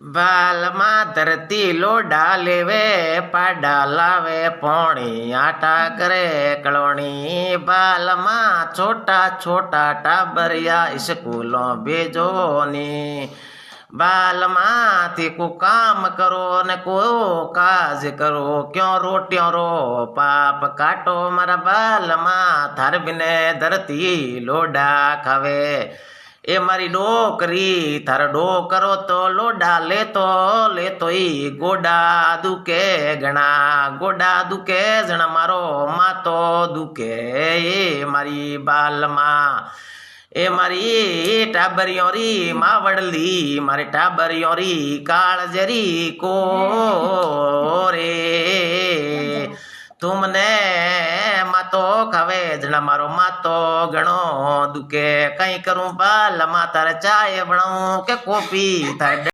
बालमा धरती लोडा लेवे पाडा लावे पोणी आटा करे कलोणी बालमा छोटा छोटा टाबरिया स्कूलों भेजो नी बालमा थी को काम करो न को काज करो क्यों रोटियों रो पाप काटो मारा बालमा थार बिने धरती लोडा खावे ए मारी डोकरी थार डोकरो तो लोडा ले तो ई गोडा दुके घना गोडा दुके जण मारो मातो दुके ए मारी बालमा ए मारी टाबरियों री मावड़ली मारी टाबरियों री काळजरी को रे तुमने मातो खावे जना मारो मातो घणो दुखे कई करूं बाल मा तारे चाय बनाऊं के कॉफी थारे